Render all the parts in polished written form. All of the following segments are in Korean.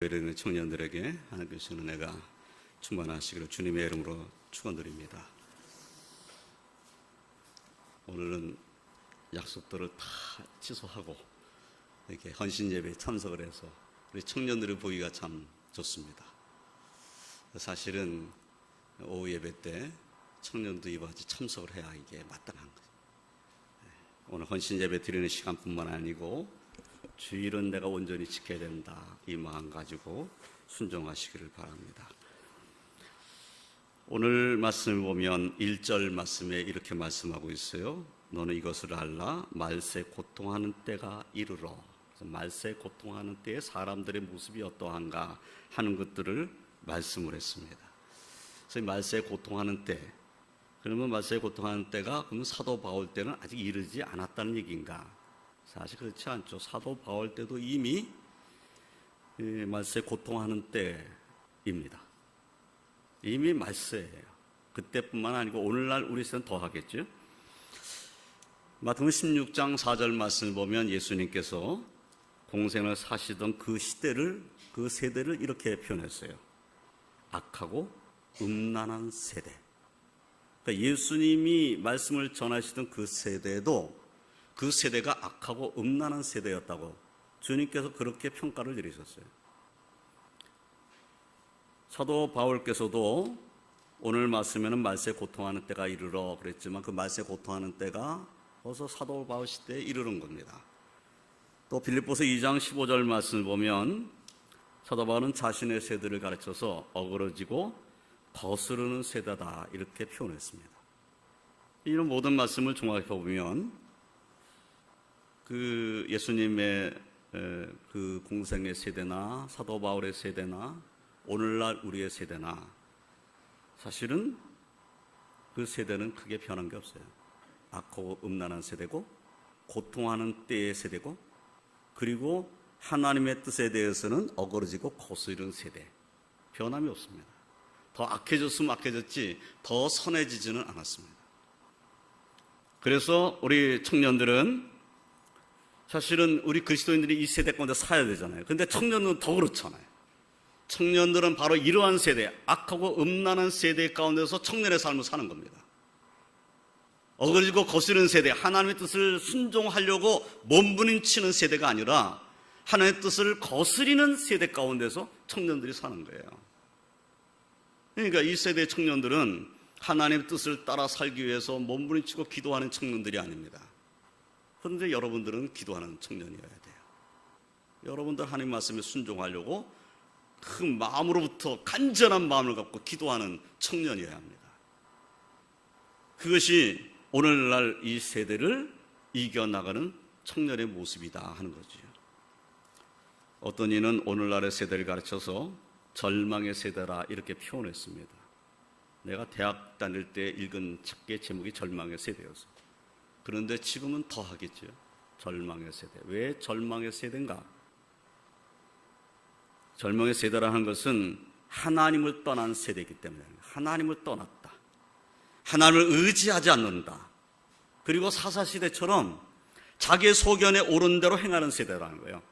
예배드리는 청년들에게 하나님께서 은혜가 충만하시기를 주님의 이름으로 축원드립니다. 오늘은 약속들을 다 취소하고 이렇게 헌신 예배에 참석을 해서 우리 청년들을 보기가 참 좋습니다. 사실은 오후 예배 때 청년도 이와 같이 참석을 해야 이게 마땅한 거죠. 오늘 헌신 예배 드리는 시간뿐만 아니고 주일은 내가 온전히 지켜야 된다, 이 마음 가지고 순종하시기를 바랍니다. 오늘 말씀을 보면 1절 말씀에 이렇게 말씀하고 있어요. 너는 이것을 알라, 말세 고통하는 때가 이르러. 말세 고통하는 때에 사람들의 모습이 어떠한가 하는 것들을 말씀을 했습니다. 그래서 말세 고통하는 때, 그러면 말세 고통하는 때가 그러면 사도 바울 때는 아직 이르지 않았다는 얘기인가? 사실 그렇지 않죠. 사도 바울 때도 이미 말세 고통하는 때입니다. 이미 말세예요. 그때뿐만 아니고 오늘날 우리 시대는 더 하겠죠. 마태복음 16장 4절 말씀을 보면 예수님께서 공생을 사시던 그 시대를, 그 세대를 이렇게 표현했어요. 악하고 음란한 세대. 그러니까 예수님이 말씀을 전하시던 그 세대도 그 세대가 악하고 음란한 세대였다고 주님께서 그렇게 평가를 내리셨어요. 사도 바울께서도 오늘 말씀에는 말세 고통하는 때가 이르러 그랬지만 그 말세 고통하는 때가 벌써 사도 바울 시대에 이르는 겁니다. 또 빌립보서 2장 15절 말씀을 보면 사도 바울은 자신의 세대를 가르쳐서 어그러지고 거스르는 세대다 이렇게 표현했습니다. 이런 모든 말씀을 종합해 보면 그 예수님의 그 공생의 세대나 사도 바울의 세대나 오늘날 우리의 세대나 사실은 그 세대는 크게 변한 게 없어요. 악하고 음란한 세대고 고통하는 때의 세대고 그리고 하나님의 뜻에 대해서는 어그러지고 거스르는 세대. 변함이 없습니다. 더 악해졌으면 악해졌지 더 선해지지는 않았습니다. 그래서 우리 청년들은 사실은 우리 그리스도인들이 이 세대 가운데 살아야 되잖아요. 근데 청년들은 더 그렇잖아요. 청년들은 바로 이러한 세대, 악하고 음란한 세대 가운데서 청년의 삶을 사는 겁니다. 어그러지고 거스르는 세대, 하나님의 뜻을 순종하려고 몸부림치는 세대가 아니라 하나님의 뜻을 거스리는 세대 가운데서 청년들이 사는 거예요. 그러니까 이 세대의 청년들은 하나님의 뜻을 따라 살기 위해서 몸부림치고 기도하는 청년들이 아닙니다. 그런데 여러분들은 기도하는 청년이어야 돼요. 여러분들 하나님 말씀에 순종하려고 그 마음으로부터 간절한 마음을 갖고 기도하는 청년이어야 합니다. 그것이 오늘날 이 세대를 이겨나가는 청년의 모습이다 하는 거죠. 어떤 이는 오늘날의 세대를 가르쳐서 절망의 세대라 이렇게 표현했습니다. 내가 대학 다닐 때 읽은 책의 제목이 절망의 세대였어요. 그런데 지금은 더 하겠죠. 절망의 세대. 왜 절망의 세대인가? 절망의 세대라는 것은 하나님을 떠난 세대이기 때문에 하나님을 떠났다. 하나님을 의지하지 않는다. 그리고 사사시대처럼 자기의 소견에 옳은 대로 행하는 세대라는 거예요.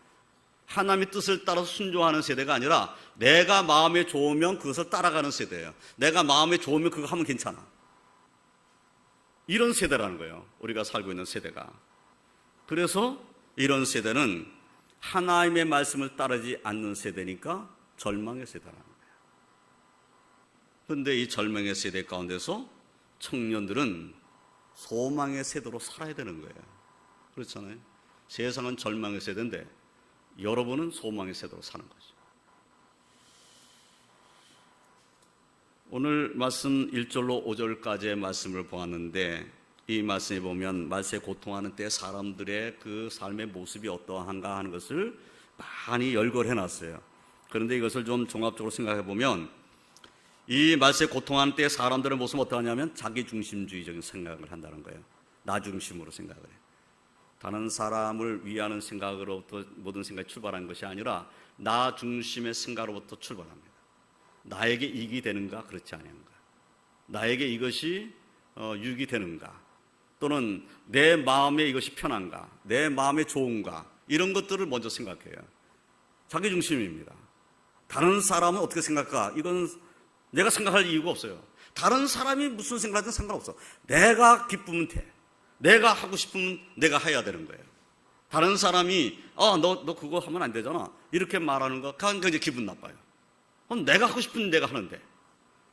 하나님의 뜻을 따라서 순종하는 세대가 아니라 내가 마음에 좋으면 그것을 따라가는 세대예요. 내가 마음에 좋으면 그거 하면 괜찮아. 이런 세대라는 거예요. 우리가 살고 있는 세대가. 그래서 이런 세대는 하나님의 말씀을 따르지 않는 세대니까 절망의 세대라는 거예요. 그런데 이 절망의 세대 가운데서 청년들은 소망의 세대로 살아야 되는 거예요. 그렇잖아요. 세상은 절망의 세대인데 여러분은 소망의 세대로 사는 거죠. 오늘 말씀 1절로 5절까지의 말씀을 보았는데 이 말씀에 보면 말세 고통하는 때 사람들의 그 삶의 모습이 어떠한가 하는 것을 많이 열거해 놨어요. 그런데 이것을 좀 종합적으로 생각해 보면 이 말세 고통하는 때 사람들의 모습은 어떠하냐면 자기중심주의적인 생각을 한다는 거예요. 나 중심으로 생각을 해요. 다른 사람을 위하는 생각으로부터 모든 생각이 출발한 것이 아니라 나 중심의 생각으로부터 출발합니다. 나에게 이익이 되는가 그렇지 않은가, 나에게 이것이 유익이 되는가, 또는 내 마음에 이것이 편한가, 내 마음에 좋은가, 이런 것들을 먼저 생각해요. 자기중심입니다. 다른 사람은 어떻게 생각할까? 이건 내가 생각할 이유가 없어요. 다른 사람이 무슨 생각하든 상관없어. 내가 기쁘면 돼. 내가 하고 싶으면 내가 해야 되는 거예요. 다른 사람이 너 그거 하면 안 되잖아, 이렇게 말하는 거, 그건 이제 기분 나빠요. 그럼 내가 하고 싶은 내가 하는데,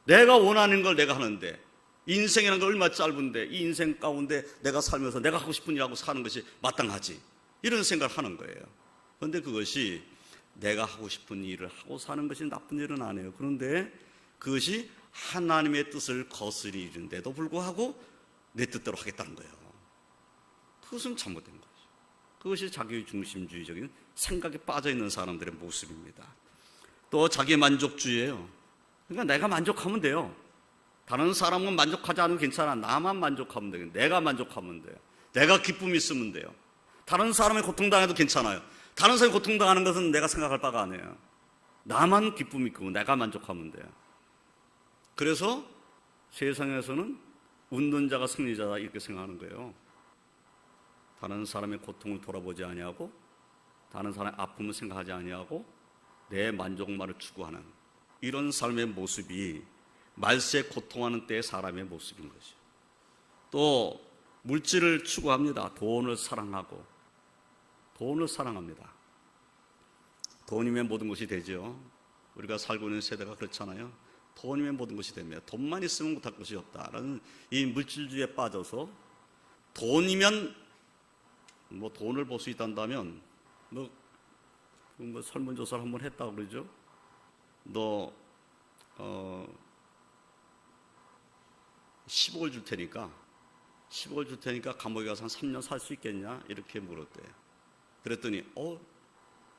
내가 원하는 걸 내가 하는데, 인생이라는 게 얼마나 짧은데 이 인생 가운데 내가 살면서 내가 하고 싶은 일하고 사는 것이 마땅하지, 이런 생각을 하는 거예요. 그런데 그것이 내가 하고 싶은 일을 하고 사는 것이 나쁜 일은 아니에요. 그런데 그것이 하나님의 뜻을 거스리는데도 불구하고 내 뜻대로 하겠다는 거예요. 그것은 잘못된 거죠. 그것이 자기중심주의적인 생각에 빠져있는 사람들의 모습입니다. 또 자기 만족주의예요. 그러니까 내가 만족하면 돼요. 다른 사람은 만족하지 않으면 괜찮아. 나만 만족하면 돼요. 내가 만족하면 돼요. 내가 기쁨이 있으면 돼요. 다른 사람이 고통당해도 괜찮아요. 다른 사람이 고통당하는 것은 내가 생각할 바가 아니에요. 나만 기쁨이 있고 내가 만족하면 돼요. 그래서 세상에서는 웃는 자가 승리자다, 이렇게 생각하는 거예요. 다른 사람의 고통을 돌아보지 아니하고, 다른 사람의 아픔을 생각하지 아니하고 내 만족만을 추구하는 이런 삶의 모습이 말세 고통하는 때의 사람의 모습인 것이죠. 또 물질을 추구합니다. 돈을 사랑하고, 돈을 사랑합니다. 돈이면 모든 것이 되죠. 우리가 살고 있는 세대가 그렇잖아요. 돈이면 모든 것이 됩니다. 돈만 있으면 못할 것이 없다라는 이 물질주의에 빠져서, 돈이면 돈을 벌 수 있단다면 설문조사를 한번 했다고 그러죠. 너 10억을 줄 테니까 감옥에 가서 한 3년 살 수 있겠냐, 이렇게 물었대요. 그랬더니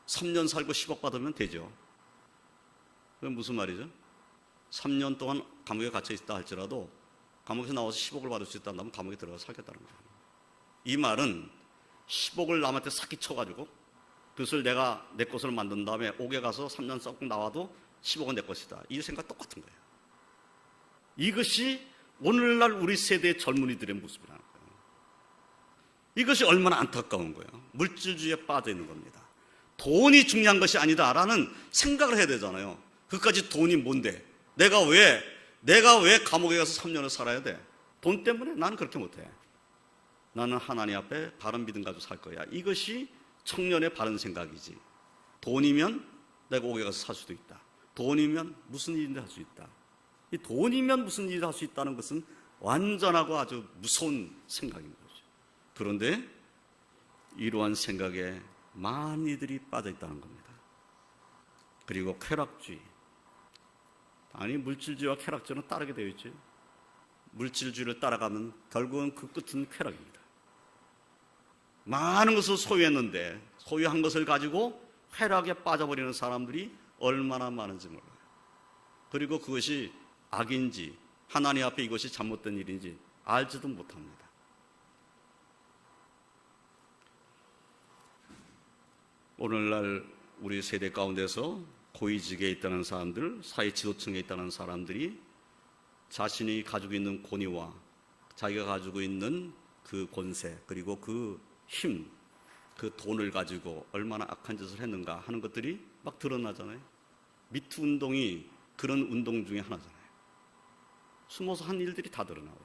3년 살고 10억 받으면 되죠. 그건 무슨 말이죠? 3년 동안 감옥에 갇혀 있다 할지라도 감옥에서 나와서 10억을 받을 수 있다면 감옥에 들어가서 살겠다는 거예요. 이 말은 10억을 남한테 사기 쳐가지고 그것을 내가 내 것으로 만든 다음에 옥에 가서 3년 썩고 나와도 10억은 내 것이다, 이 생각 똑같은 거예요. 이것이 오늘날 우리 세대의 젊은이들의 모습이라는 거예요. 이것이 얼마나 안타까운 거예요. 물질주의에 빠져 있는 겁니다. 돈이 중요한 것이 아니다라는 생각을 해야 되잖아요. 그까지 돈이 뭔데? 내가 왜 감옥에 가서 3년을 살아야 돼? 돈 때문에? 나는 그렇게 못해. 나는 하나님 앞에 바른 믿음 가지고 살 거야. 이것이 청년의 바른 생각이지. 돈이면 내가 옥에 가서 살 수도 있다. 돈이면 무슨 일인지 할 수 있다. 이 돈이면 무슨 일을 할 수 있다는 것은 완전하고 아주 무서운 생각인 거죠. 그런데 이러한 생각에 많은 이들이 빠져 있다는 겁니다. 그리고 쾌락주의. 아니, 물질주의와 쾌락주의는 따르게 되어 있죠. 물질주의를 따라가면 결국은 그 끝은 쾌락입니다. 많은 것을 소유했는데 소유한 것을 가지고 쾌락에 빠져버리는 사람들이 얼마나 많은지 몰라요. 그리고 그것이 악인지 하나님 앞에 이것이 잘못된 일인지 알지도 못합니다. 오늘날 우리 세대 가운데서 고위직에 있다는 사람들, 사회 지도층에 있다는 사람들이 자신이 가지고 있는 권위와 자기가 가지고 있는 그 권세, 그리고 그 힘, 그 돈을 가지고 얼마나 악한 짓을 했는가 하는 것들이 막 드러나잖아요. 미투 운동이 그런 운동 중에 하나잖아요. 숨어서 한 일들이 다 드러나고,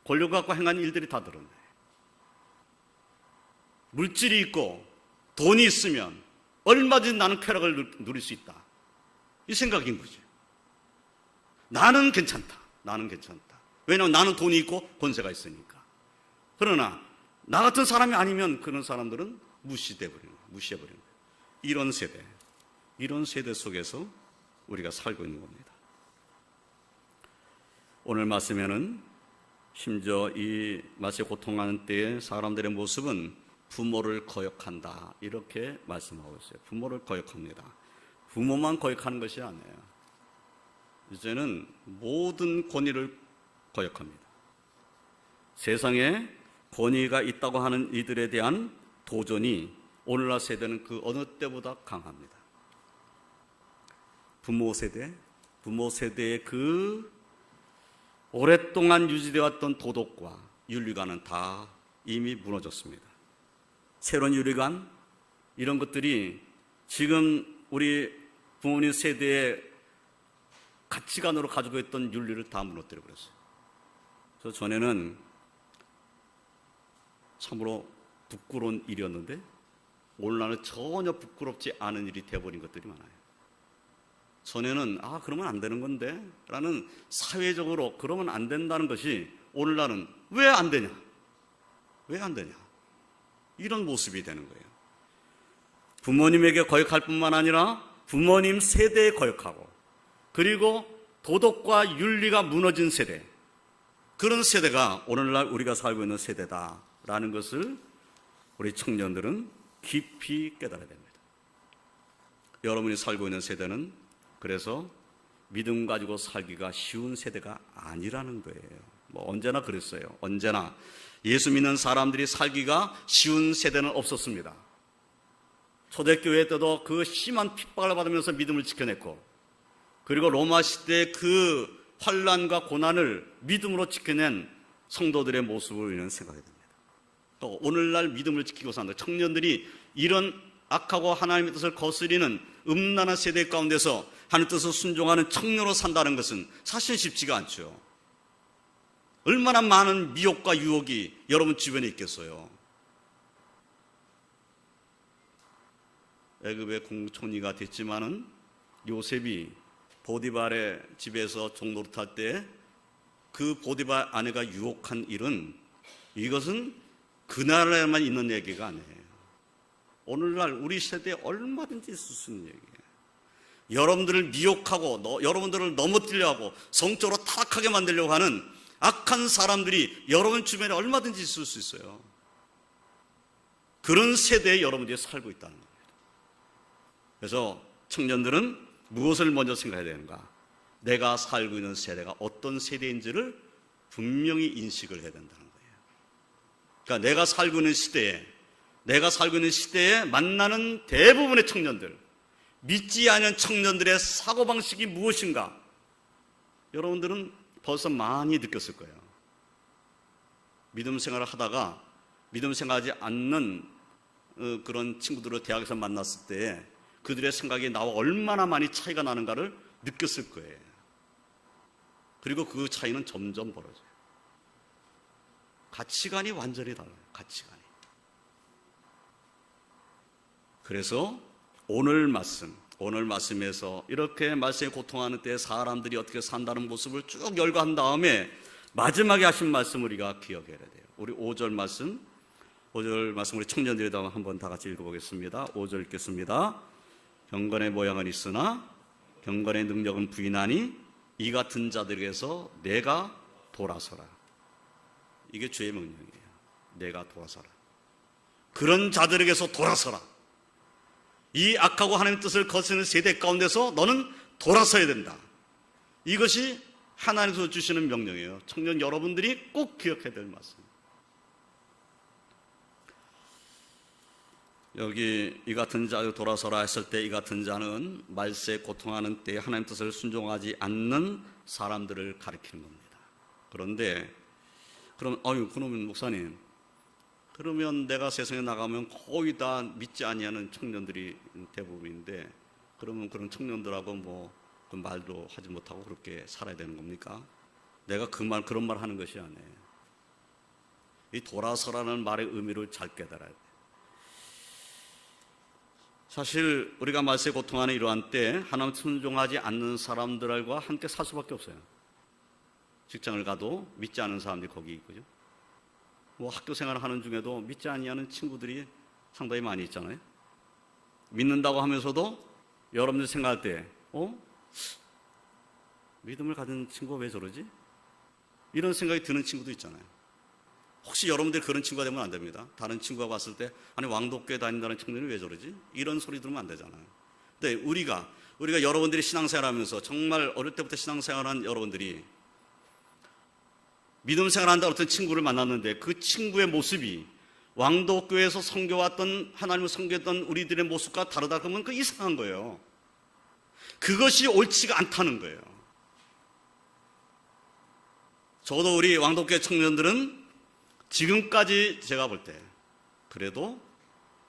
권력 갖고 행한 일들이 다 드러나요. 물질이 있고 돈이 있으면 얼마든지 나는 쾌락을 누릴 수 있다, 이 생각인 거죠. 나는 괜찮다. 왜냐하면 나는 돈이 있고 권세가 있으니까. 그러나 나 같은 사람이 아니면 그런 사람들은 무시해버리는 거예요. 이런 세대 속에서 우리가 살고 있는 겁니다. 오늘 말씀에는 심지어 이 말세 고통하는 때의 사람들의 모습은 부모를 거역한다, 이렇게 말씀하고 있어요. 부모를 거역합니다. 부모만 거역하는 것이 아니에요. 이제는 모든 권위를 거역합니다. 세상에 권위가 있다고 하는 이들에 대한 도전이 오늘날 세대는 그 어느 때보다 강합니다. 부모 세대의 그 오랫동안 유지되어 왔던 도덕과 윤리관은 다 이미 무너졌습니다. 새로운 윤리관, 이런 것들이 지금 우리 부모님 세대의 가치관으로 가지고 있던 윤리를 다 무너뜨려 버렸어요. 그래서 전에는 참으로 부끄러운 일이었는데 오늘날은 전혀 부끄럽지 않은 일이 되어버린 것들이 많아요. 전에는 그러면 안 되는 건데 라는 사회적으로 그러면 안 된다는 것이 오늘날은 왜 안 되냐? 왜 안 되냐? 이런 모습이 되는 거예요. 부모님에게 거역할 뿐만 아니라 부모님 세대에 거역하고, 그리고 도덕과 윤리가 무너진 세대, 그런 세대가 오늘날 우리가 살고 있는 세대다라는 것을 우리 청년들은 깊이 깨달아야 됩니다. 여러분이 살고 있는 세대는 그래서 믿음 가지고 살기가 쉬운 세대가 아니라는 거예요. 언제나 그랬어요. 언제나 예수 믿는 사람들이 살기가 쉬운 세대는 없었습니다. 초대교회 때도 그 심한 핍박을 받으면서 믿음을 지켜냈고, 그리고 로마 시대의 그 환난과 고난을 믿음으로 지켜낸 성도들의 모습을 우리는 생각해야 됩니다. 또 오늘날 믿음을 지키고 사는 청년들이 이런 악하고 하나님의 뜻을 거스리는 음란한 세대 가운데서 하나님의 뜻을 순종하는 청년으로 산다는 것은 사실 쉽지가 않죠. 얼마나 많은 미혹과 유혹이 여러분 주변에 있겠어요. 애굽의 공촌이가 됐지만은 요셉이 보디발의 집에서 종노릇할 때 그 보디발 아내가 유혹한 일은, 이것은 그날에만 있는 얘기가 아니에요. 오늘날 우리 세대에 얼마든지 있을 수 있는 얘기예요. 여러분들을 미혹하고 여러분들을 넘어뜨려 하고 성적으로 타락하게 만들려고 하는 악한 사람들이 여러분 주변에 얼마든지 있을 수 있어요. 그런 세대에 여러분들이 살고 있다는 겁니다. 그래서 청년들은 무엇을 먼저 생각해야 되는가? 내가 살고 있는 세대가 어떤 세대인지를 분명히 인식을 해야 된다는 거예요. 그러니까 내가 살고 있는 시대에 만나는 대부분의 청년들, 믿지 않은 청년들의 사고방식이 무엇인가? 여러분들은 벌써 많이 느꼈을 거예요. 믿음 생활을 하다가 믿음 생활하지 않는 그런 친구들을 대학에서 만났을 때 그들의 생각이 나와 얼마나 많이 차이가 나는가를 느꼈을 거예요. 그리고 그 차이는 점점 벌어져요. 가치관이 완전히 달라요. 가치관이. 그래서 오늘 말씀에서 이렇게 말씀에 고통하는 때 사람들이 어떻게 산다는 모습을 쭉 열거한 다음에 마지막에 하신 말씀 우리가 기억해야 돼요. 우리 5절 말씀 우리 청년들이 한번 다 같이 읽어보겠습니다. 5절 읽겠습니다. 경건의 모양은 있으나 경건의 능력은 부인하니 이 같은 자들에게서 내가 돌아서라. 이게 주의 명령이에요. 내가 돌아서라. 그런 자들에게서 돌아서라. 이 악하고 하나님의 뜻을 거스르는 세대 가운데서 너는 돌아서야 된다. 이것이 하나님께서 주시는 명령이에요. 청년 여러분들이 꼭 기억해야 될 말씀입니다. 여기 이 같은 자로 돌아서라 했을 때 이 같은 자는 말세에 고통하는 때 하나님 뜻을 순종하지 않는 사람들을 가리키는 겁니다. 그런데 그러면 목사님, 그러면 내가 세상에 나가면 거의 다 믿지 아니하는 청년들이 대부분인데 그러면 그런 청년들하고 그 말도 하지 못하고 그렇게 살아야 되는 겁니까? 내가 그런 말 하는 것이 아니에요. 이 돌아서라는 말의 의미를 잘 깨달아야 돼요. 사실 우리가 말세에 고통하는 이러한 때 하나님 순종하지 않는 사람들과 함께 살 수밖에 없어요. 직장을 가도 믿지 않는 사람들이 거기 있고요. 학교 생활을 하는 중에도 믿지 아니하는 친구들이 상당히 많이 있잖아요. 믿는다고 하면서도 여러분들 생각할 때 믿음을 가진 친구가 왜 저러지? 이런 생각이 드는 친구도 있잖아요. 혹시 여러분들이 그런 친구가 되면 안 됩니다. 다른 친구가 봤을 때 왕독교에 다닌다는 청년이 왜 저러지? 이런 소리 들으면 안 되잖아요. 근데 우리가 여러분들이 신앙생활하면서 정말 어릴 때부터 신앙생활한 여러분들이 믿음 생활한다 어떤 친구를 만났는데 그 친구의 모습이 왕독교에서 섬겨왔던 하나님을 섬겼던 우리들의 모습과 다르다 그러면 그 이상한 거예요. 그것이 옳지가 않다는 거예요. 저도 우리 왕독교회 청년들은 지금까지 제가 볼 때 그래도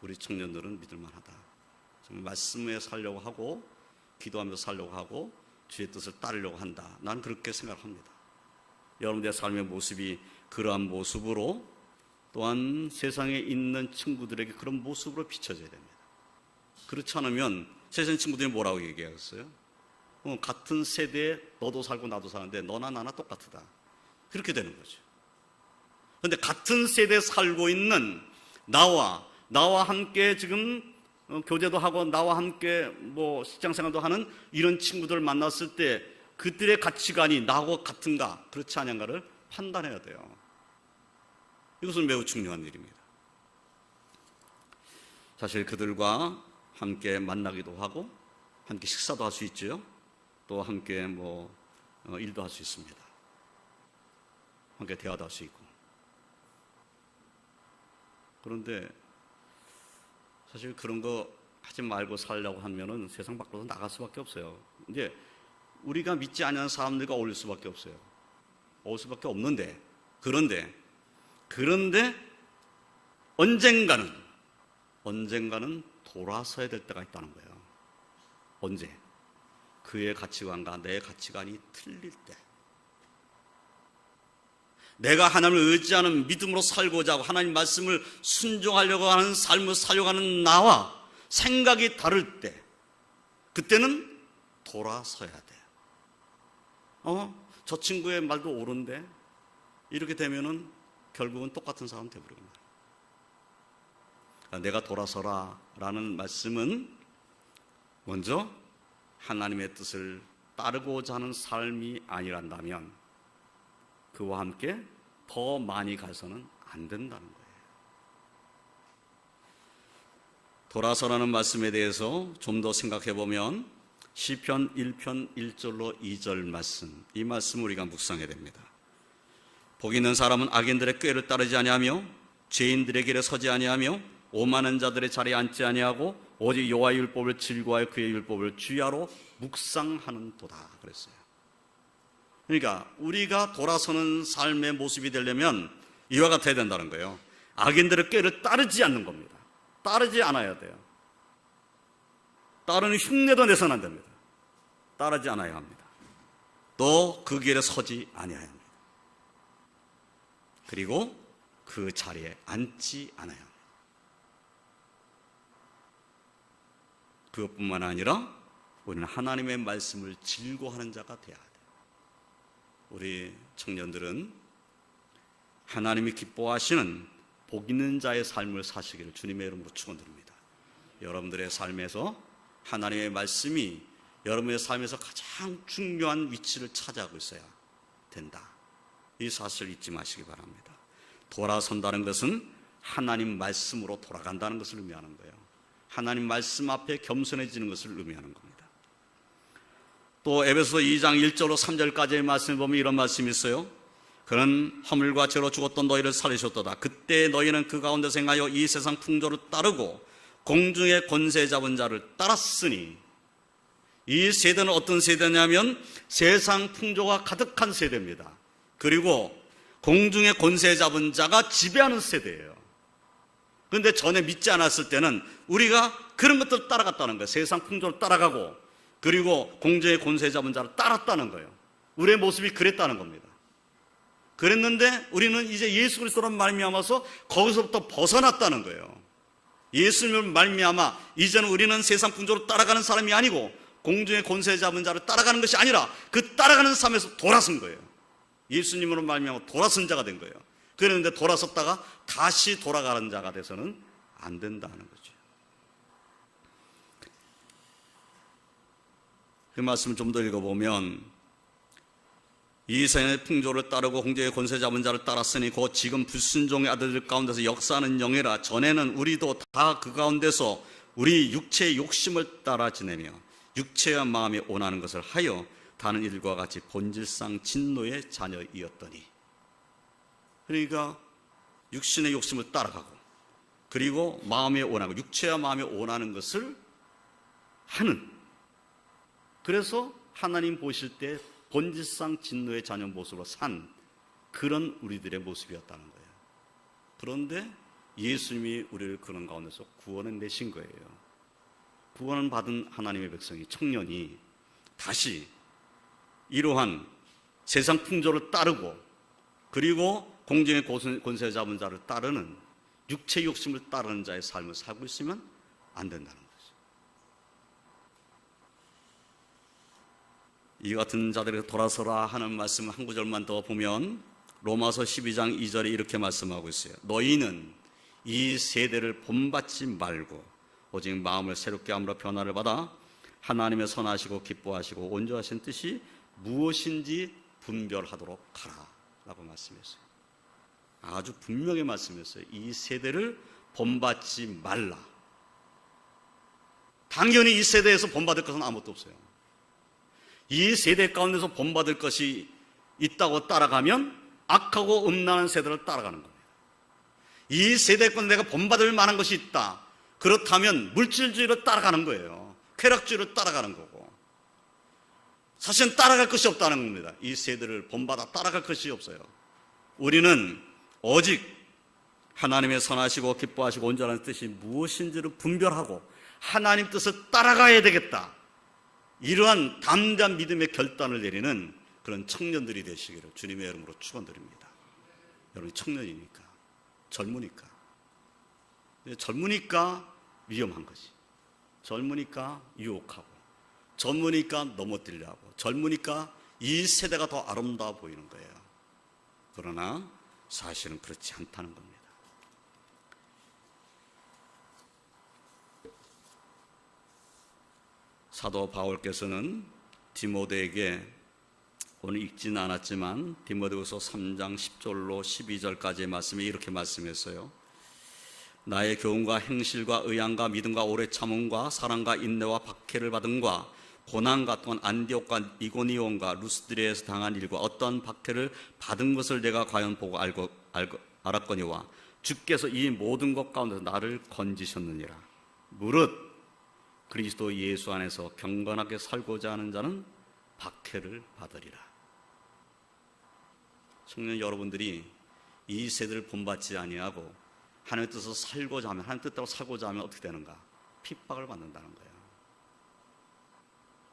우리 청년들은 믿을만하다. 정말 말씀에 살려고 하고 기도하면서 살려고 하고 주의 뜻을 따르려고 한다. 나는 그렇게 생각합니다. 여러분들의 삶의 모습이 그러한 모습으로 또한 세상에 있는 친구들에게 그런 모습으로 비춰져야 됩니다. 그렇지 않으면 세상 친구들이 뭐라고 얘기하겠어요? 같은 세대에 너도 살고 나도 사는데 너나 나나 똑같다. 그렇게 되는 거죠. 그런데 같은 세대에 살고 있는 나와 함께 지금 교제도 하고 나와 함께 직장생활도 하는 이런 친구들 만났을 때 그들의 가치관이 나하고 같은가 그렇지 않은가를 판단해야 돼요. 이것은 매우 중요한 일입니다. 사실 그들과 함께 만나기도 하고 함께 식사도 할 수 있죠. 또 함께 일도 할 수 있습니다. 함께 대화도 할 수 있고. 그런데 사실 그런 거 하지 말고 살려고 하면은 세상 밖으로 나갈 수밖에 없어요. 이제 우리가 믿지 않는 사람들과 어울릴 수밖에 없어요. 어울릴 수밖에 없는데 그런데 언젠가는 돌아서야 될 때가 있다는 거예요. 언제? 그의 가치관과 내 가치관이 틀릴 때. 내가 하나님을 의지하는 믿음으로 살고자 하고 하나님 말씀을 순종하려고 하는 삶을 살려고 하는 나와 생각이 다를 때 그때는 돌아서야 돼요. 저 친구의 말도 옳은데 이렇게 되면은 결국은 똑같은 사람 되버립니다. 내가 돌아서라 라는 말씀은 먼저 하나님의 뜻을 따르고자 하는 삶이 아니란다면 그와 함께 더 많이 가서는 안 된다는 거예요. 돌아서라는 말씀에 대해서 좀 더 생각해 보면 시편 1편 1절로 2절 말씀, 이 말씀 우리가 묵상해야 됩니다. 복 있는 사람은 악인들의 꾀를 따르지 아니하며 죄인들의 길에 서지 아니하며 오만한 자들의 자리에 앉지 아니하고 오직 여호와의 율법을 즐거워하여 그의 율법을 주야로 묵상하는도다 그랬어요. 그러니까 우리가 돌아서는 삶의 모습이 되려면 이와 같아야 된다는 거예요. 악인들의 꾀를 따르지 않는 겁니다. 따르지 않아야 돼요. 따르는 흉내도 내서는 안 됩니다. 따르지 않아야 합니다. 또 그 길에 서지 아니해야 합니다. 그리고 그 자리에 앉지 않아야 합니다. 그것뿐만 아니라 우리는 하나님의 말씀을 즐거워하는 자가 되어야 돼요. 우리 청년들은 하나님이 기뻐하시는 복 있는 자의 삶을 사시기를 주님의 이름으로 축원드립니다. 여러분들의 삶에서 하나님의 말씀이 여러분의 삶에서 가장 중요한 위치를 차지하고 있어야 된다. 이 사실을 잊지 마시기 바랍니다. 돌아선다는 것은 하나님 말씀으로 돌아간다는 것을 의미하는 거예요. 하나님 말씀 앞에 겸손해지는 것을 의미하는 겁니다. 또 에베소서 2장 1절로 3절까지의 말씀을 보면 이런 말씀이 있어요. 그는 허물과 죄로 죽었던 너희를 살리셨도다. 그때 너희는 그 가운데서 행하여 이 세상 풍조를 따르고 공중의 권세 잡은 자를 따랐으니, 이 세대는 어떤 세대냐면 세상 풍조가 가득한 세대입니다. 그리고 공중의 권세 잡은 자가 지배하는 세대예요. 그런데 전에 믿지 않았을 때는 우리가 그런 것들을 따라갔다는 거예요. 세상 풍조를 따라가고 그리고 공중의 권세 잡은 자를 따랐다는 거예요. 우리의 모습이 그랬다는 겁니다. 그랬는데 우리는 이제 예수 그리스도로 말미암아서 거기서부터 벗어났다는 거예요. 예수님을 말미암아 이제는 우리는 세상 풍조로 따라가는 사람이 아니고 공중의 권세 잡은 자를 따라가는 것이 아니라 그 따라가는 삶에서 돌아선 거예요. 예수님으로 말미암아 돌아선 자가 된 거예요. 그런데 돌아섰다가 다시 돌아가는 자가 돼서는 안 된다는 거죠. 그 말씀을 좀 더 읽어보면, 이 세상의 풍조를 따르고 공중의 권세 잡은 자를 따랐으니 곧 지금 불순종의 아들들 가운데서 역사하는 영이라. 전에는 우리도 다 그 가운데서 우리 육체의 욕심을 따라 지내며 육체와 마음이 원하는 것을 하여 다른 일과 같이 본질상 진노의 자녀이었더니. 그러니까 육신의 욕심을 따라가고 그리고 마음에 원하고 육체와 마음에 원하는 것을 하는, 그래서 하나님 보실 때 본질상 진노의 자녀 모습으로 산 그런 우리들의 모습이었다는 거예요. 그런데 예수님이 우리를 그런 가운데서 구원해 내신 거예요. 구원받은 하나님의 백성이, 청년이 다시 이러한 세상 풍조를 따르고 그리고 공중의 권세 잡은 자를 따르는 육체 욕심을 따르는 자의 삶을 살고 있으면 안 된다는 거죠. 이 같은 자들에게 돌아서라 하는 말씀 한 구절만 더 보면 로마서 12장 2절에 이렇게 말씀하고 있어요. 너희는 이 세대를 본받지 말고 오직 마음을 새롭게 함으로 변화를 받아 하나님의 선하시고 기뻐하시고 온전하신 뜻이 무엇인지 분별하도록 하라 라고 말씀했어요. 아주 분명히 말씀했어요. 이 세대를 본받지 말라. 당연히 이 세대에서 본받을 것은 아무것도 없어요. 이 세대 가운데서 본받을 것이 있다고 따라가면 악하고 음란한 세대를 따라가는 겁니다. 이 세대 가운데 내가 본받을 만한 것이 있다. 그렇다면 물질주의로 따라가는 거예요. 쾌락주의로 따라가는 거고. 사실은 따라갈 것이 없다는 겁니다. 이 세대를 본받아 따라갈 것이 없어요. 우리는 오직 하나님의 선하시고 기뻐하시고 온전한 뜻이 무엇인지를 분별하고 하나님 뜻을 따라가야 되겠다. 이러한 담대한 믿음의 결단을 내리는 그런 청년들이 되시기를 주님의 이름으로 축원드립니다. 여러분 청년이니까, 젊으니까 위험한 거지. 젊으니까 유혹하고, 젊으니까 넘어뜨리려 하고, 젊으니까 이 세대가 더 아름다워 보이는 거예요. 그러나 사실은 그렇지 않다는 겁니다. 사도 바울께서는 디모데에게 오늘 읽지는 않았지만 디모데후서 3장 10절로 12절까지의 말씀에 이렇게 말씀했어요. 나의 교훈과 행실과 의향과 믿음과 오래 참음과 사랑과 인내와 박해를 받음과 고난 같은 안디옥과 이고니온과 루스드레에서 당한 일과 어떤 박해를 받은 것을 내가 과연 보고 알았거니와 주께서 이 모든 것 가운데서 나를 건지셨느니라. 무릇 그리스도 예수 안에서 경건하게 살고자 하는 자는 박해를 받으리라. 청년 여러분들이 이 세대를 본받지 아니하고 하나님의 뜻으로 살고자 하면, 하나님의 뜻대로 살고자 하면 어떻게 되는가? 핍박을 받는다는 거예요.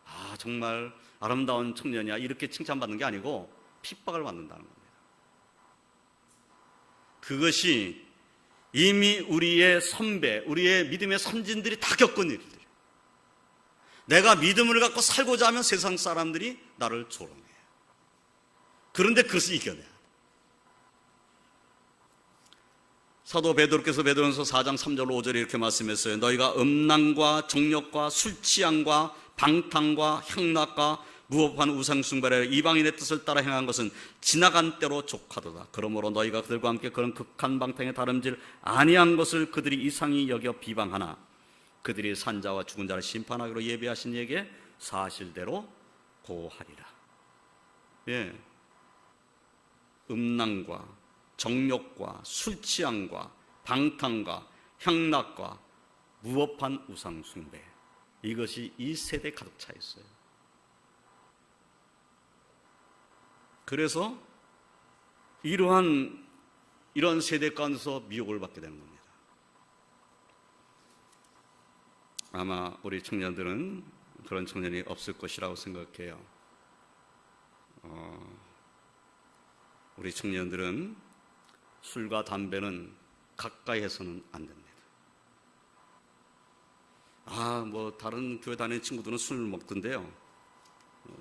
아, 정말 아름다운 청년이야, 이렇게 칭찬받는 게 아니고 핍박을 받는다는 겁니다. 그것이 이미 우리의 선배, 우리의 믿음의 선진들이 다 겪은 일들이에요. 내가 믿음을 갖고 살고자 하면 세상 사람들이 나를 조롱해요. 그런데 그것을 이겨내야 돼. 사도 베드로께서 베드로전서 4장 3절 5절에 이렇게 말씀했어요. 너희가 음란과 정욕과 술 취함과 방탕과 향락과 무법한 우상숭배를 이방인의 뜻을 따라 행한 것은 지나간 때로 족하도다. 그러므로 너희가 그들과 함께 그런 극한 방탕에 다름질 아니한 것을 그들이 이상히 여겨 비방하나 그들이 산자와 죽은 자를 심판하기로 예비하신 이에게 사실대로 고하리라. 예, 음란과 정욕과 술 취함과 방탕과 향락과 무법한 우상 숭배, 이것이 이 세대에 가득 차 있어요. 그래서 이런 세대 가운데서 미혹을 받게 되는 겁니다. 아마 우리 청년들은 그런 청년이 없을 것이라고 생각해요. 우리 청년들은 술과 담배는 가까이 해서는 안 됩니다. 다른 교회 다니는 친구들은 술 먹던데요.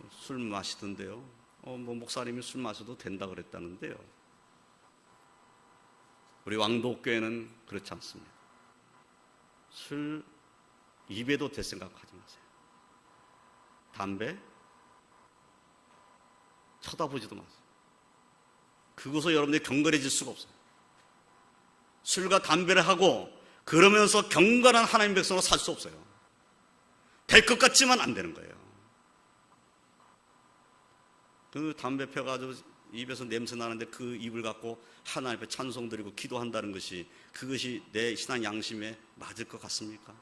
술 마시던데요. 목사님이 술 마셔도 된다 그랬다는데요. 우리 왕도교회는 그렇지 않습니다. 술 입에도 댈 생각하지 마세요. 담배 쳐다보지도 마세요. 그것으로 여러분들이 경건해질 수가 없어요. 술과 담배를 하고 그러면서 경건한 하나님의 백성으로 살 수 없어요. 될 것 같지만 안 되는 거예요. 그 담배 펴가지고 입에서 냄새 나는데 그 입을 갖고 하나님 앞에 찬송 드리고 기도한다는 것이, 그것이 내 신앙 양심에 맞을 것 같습니까?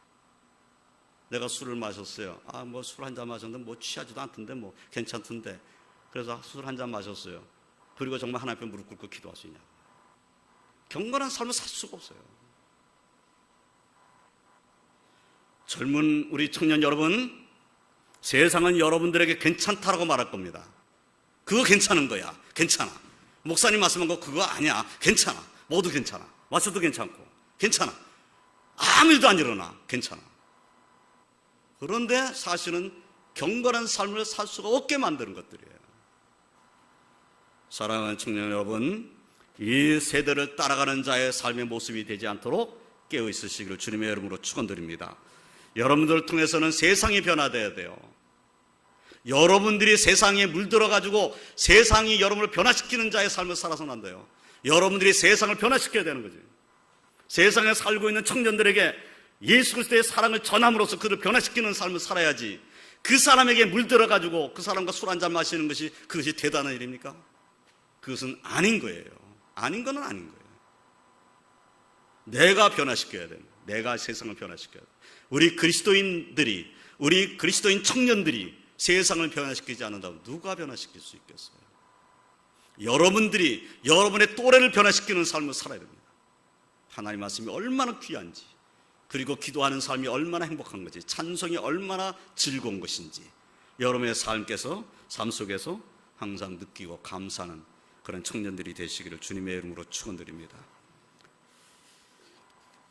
내가 술을 마셨어요. 술 한 잔 마셨는데 취하지도 않던데 괜찮던데. 그래서 술 한 잔 마셨어요. 그리고 정말 하나님 앞에 무릎 꿇고 기도할 수 있냐고. 경건한 삶을 살 수가 없어요. 젊은 우리 청년 여러분, 세상은 여러분들에게 괜찮다라고 말할 겁니다. 그거 괜찮은 거야. 괜찮아. 목사님 말씀한 거 그거 아니야. 괜찮아. 모두 괜찮아. 와서도 괜찮고. 괜찮아. 아무 일도 안 일어나. 괜찮아. 그런데 사실은 경건한 삶을 살 수가 없게 만드는 것들이에요. 사랑하는 청년 여러분, 이 세대를 따라가는 자의 삶의 모습이 되지 않도록 깨어 있으시기를 주님의 이름으로 축원드립니다. 여러분들을 통해서는 세상이 변화되어야 돼요. 여러분들이 세상에 물들어가지고 세상이 여러분을 변화시키는 자의 삶을 살아서는 안 돼요. 여러분들이 세상을 변화시켜야 되는 거지. 세상에 살고 있는 청년들에게 예수 그리스도의 사랑을 전함으로써 그를 변화시키는 삶을 살아야지, 그 사람에게 물들어가지고 그 사람과 술 한잔 마시는 것이 그것이 대단한 일입니까? 그것은 아닌 거예요. 아닌 거는 아닌 거예요. 내가 변화시켜야 돼요. 내가 세상을 변화시켜야 돼요. 우리 그리스도인들이, 우리 그리스도인 청년들이 세상을 변화시키지 않는다면 누가 변화시킬 수 있겠어요? 여러분들이 여러분의 또래를 변화시키는 삶을 살아야 됩니다. 하나님 말씀이 얼마나 귀한지, 그리고 기도하는 삶이 얼마나 행복한 건지, 찬송이 얼마나 즐거운 것인지 여러분의 삶 속에서 항상 느끼고 감사하는 그런 청년들이 되시기를 주님의 이름으로 축원드립니다.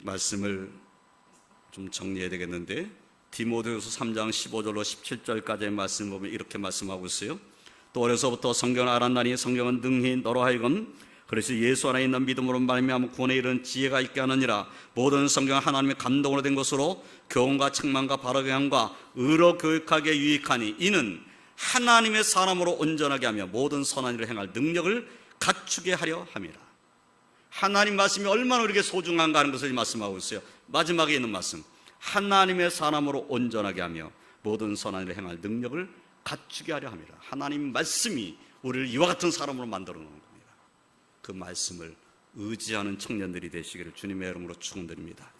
말씀을 좀 정리해야 되겠는데, 디모데후서 3장 15절로 17절까지의 말씀 보면 이렇게 말씀하고 있어요. 또 어려서부터 성경을 알았나니 성경은 능히 너로 하여금 그래서 예수 안에 있는 믿음으로 말미암아 구원에 이르는 지혜가 있게 하느니라. 모든 성경은 하나님의 감동으로 된 것으로 교훈과 책망과 바르게 함과 의로 교육하기에 유익하니 이는 하나님의 사람으로 온전하게 하며 모든 선한 일을 행할 능력을 갖추게 하려 함이라. 하나님 말씀이 얼마나 우리에게 소중한가 하는 것을 말씀하고 있어요. 마지막에 있는 말씀, 하나님의 사람으로 온전하게 하며 모든 선한 일을 행할 능력을 갖추게 하려 함이라. 하나님 말씀이 우리를 이와 같은 사람으로 만들어 놓은 겁니다. 그 말씀을 의지하는 청년들이 되시기를 주님의 이름으로 축원드립니다.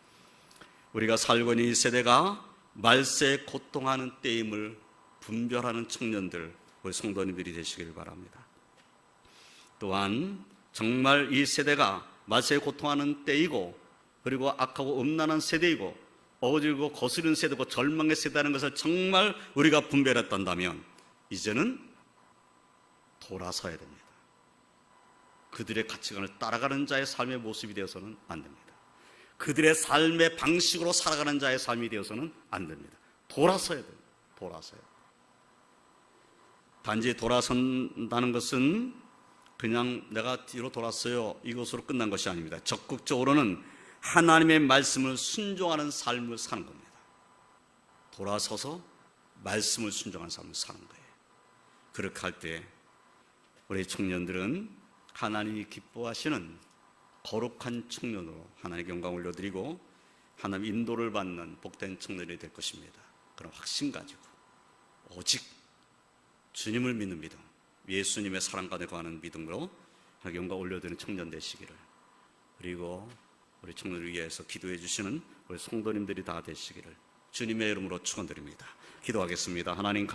우리가 살고 있는 이 세대가 말세에 고통하는 때임을 분별하는 청년들, 우리 성도님들이 되시기를 바랍니다. 또한 정말 이 세대가 말세에 고통하는 때이고, 그리고 악하고 음란한 세대이고, 어질고 거스르는 세대고 절망의 세대라는 것을 정말 우리가 분별했단다면 이제는 돌아서야 됩니다. 그들의 가치관을 따라가는 자의 삶의 모습이 되어서는 안 됩니다. 그들의 삶의 방식으로 살아가는 자의 삶이 되어서는 안 됩니다. 돌아서야 됩니다. 돌아서야. 단지 돌아선다는 것은 그냥 내가 뒤로 돌았어요, 이것으로 끝난 것이 아닙니다. 적극적으로는 하나님의 말씀을 순종하는 삶을 사는 겁니다. 돌아서서 말씀을 순종하는 삶을 사는 거예요. 그렇게 할 때 우리 청년들은 하나님이 기뻐하시는 거룩한 청년으로 하나님께 영광을 올려드리고 하나님 인도를 받는 복된 청년이 될 것입니다. 그런 확신 가지고 오직 주님을 믿는 믿음, 예수님의 사랑 가운데 거하는 믿음으로 하나님께 영광 올려드리는 청년 되시기를, 그리고 우리 청년을 위해서 기도해 주시는 우리 성도님들이 다 되시기를 주님의 이름으로 축원드립니다. 기도하겠습니다. 하나님